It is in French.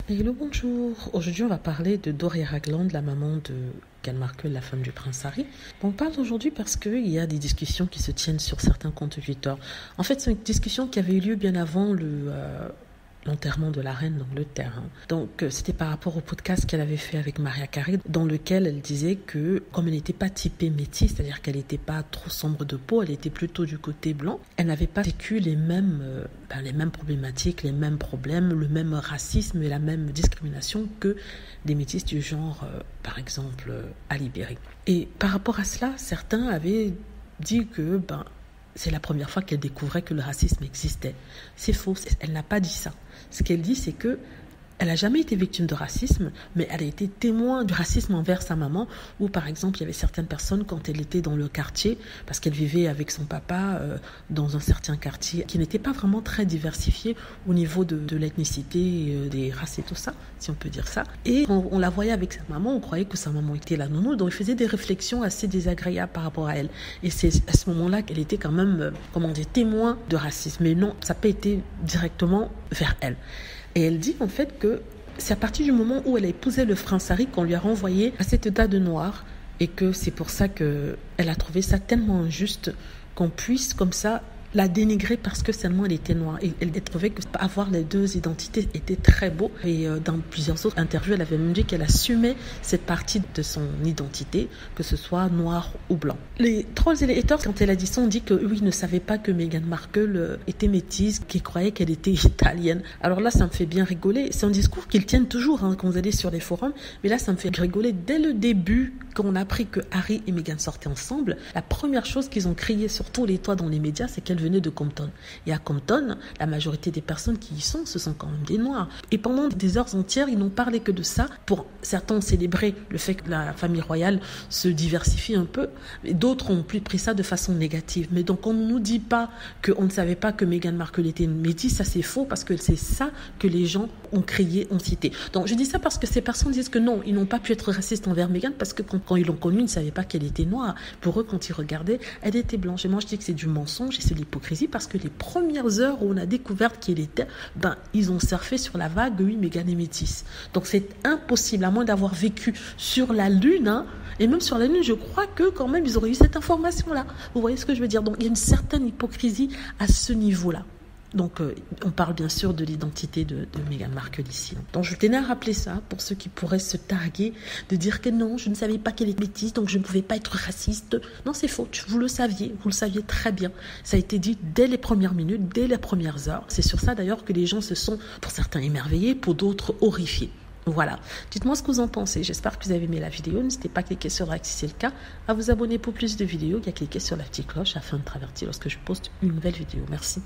Hello, bonjour. Aujourd'hui, on va parler de Doria Ragland, la maman de Meghan Markle, la femme du prince Harry. On parle aujourd'hui parce qu'il y a des discussions qui se tiennent sur certains comptes Twitter. En fait, c'est une discussion qui avait eu lieu bien avant l'enterrement de la reine d'Angleterre. Donc, c'était par rapport au podcast qu'elle avait fait avec Mariah Carey, dans lequel elle disait que, comme elle n'était pas typée métisse, c'est-à-dire qu'elle n'était pas trop sombre de peau, elle était plutôt du côté blanc, elle n'avait pas vécu les mêmes problématiques, les mêmes problèmes, le même racisme et la même discrimination que des métisses du genre, par exemple, à Libéry. Et par rapport à cela, certains avaient dit que, c'est la première fois qu'elle découvrait que le racisme existait. C'est faux, elle n'a pas dit ça. Ce qu'elle dit, c'est que elle n'a jamais été victime de racisme, mais elle a été témoin du racisme envers sa maman, où par exemple, il y avait certaines personnes, quand elle était dans le quartier, parce qu'elle vivait avec son papa dans un certain quartier, qui n'était pas vraiment très diversifié au niveau de l'ethnicité, des races et tout ça, si on peut dire ça. Et on la voyait avec sa maman, on croyait que sa maman était la nounou, donc il faisait des réflexions assez désagréables par rapport à elle. Et c'est à ce moment-là qu'elle était quand même, témoin de racisme. Mais non, ça n'a pas été directement vers elle. Et elle dit en fait que c'est à partir du moment où elle a épousé le prince Harry qu'on lui a renvoyé à cet état de noir et que c'est pour ça qu'elle a trouvé ça tellement injuste qu'on puisse comme ça la dénigrer parce que seulement elle était noire. Et elle trouvait que avoir les deux identités était très beau. Et dans plusieurs autres interviews, elle avait même dit qu'elle assumait cette partie de son identité, que ce soit noir ou blanc. Les trolls et les haters, quand elle a dit ça, ont dit que oui, ils ne savaient pas que Meghan Markle était métisse, qu'ils croyaient qu'elle était italienne. Alors là, ça me fait bien rigoler. C'est un discours qu'ils tiennent toujours quand vous allez sur les forums. Mais là, ça me fait rigoler. Dès le début, quand on a appris que Harry et Meghan sortaient ensemble, la première chose qu'ils ont crié sur tous les toits dans les médias, c'est qu'elle venait de Compton. Et à Compton, la majorité des personnes qui y sont, ce sont quand même des Noirs. Et pendant des heures entières, ils n'ont parlé que de ça. Pour certains ont célébré le fait que la famille royale se diversifie un peu, et d'autres ont plus pris ça de façon négative. Mais donc on ne nous dit pas qu'on ne savait pas que Meghan Markle était une métisse, ça c'est faux, parce que c'est ça que les gens ont crié, ont cité. Donc je dis ça parce que ces personnes disent que non, ils n'ont pas pu être racistes envers Meghan, parce que quand ils l'ont connue, ils ne savaient pas qu'elle était noire. Pour eux, quand ils regardaient, elle était blanche. Et moi je dis que c'est du mensonge et c'est de l'hypocrisie, parce que les premières heures où on a découvert qui elle était, ils ont surfé sur la vague, oui, Meghan est métisse. Donc c'est impossible, à moins d'avoir vécu sur la Lune, et même sur la Lune, je crois que quand même, ils auraient eu cette information-là. Vous voyez ce que je veux dire? Donc il y a une certaine hypocrisie à ce niveau-là. Donc, on parle bien sûr de l'identité de Meghan Markle ici. Donc, je tenais à rappeler ça pour ceux qui pourraient se targuer de dire que non, je ne savais pas qu'elle est métisse, donc je ne pouvais pas être raciste. Non, c'est faux. Vous le saviez très bien. Ça a été dit dès les premières minutes, dès les premières heures. C'est sur ça d'ailleurs que les gens se sont, pour certains, émerveillés, pour d'autres, horrifiés. Voilà, dites-moi ce que vous en pensez. J'espère que vous avez aimé la vidéo. N'hésitez pas à cliquer sur like si c'est le cas, à vous abonner pour plus de vidéos et à cliquer sur la petite cloche afin de être averti lorsque je poste une nouvelle vidéo. Merci.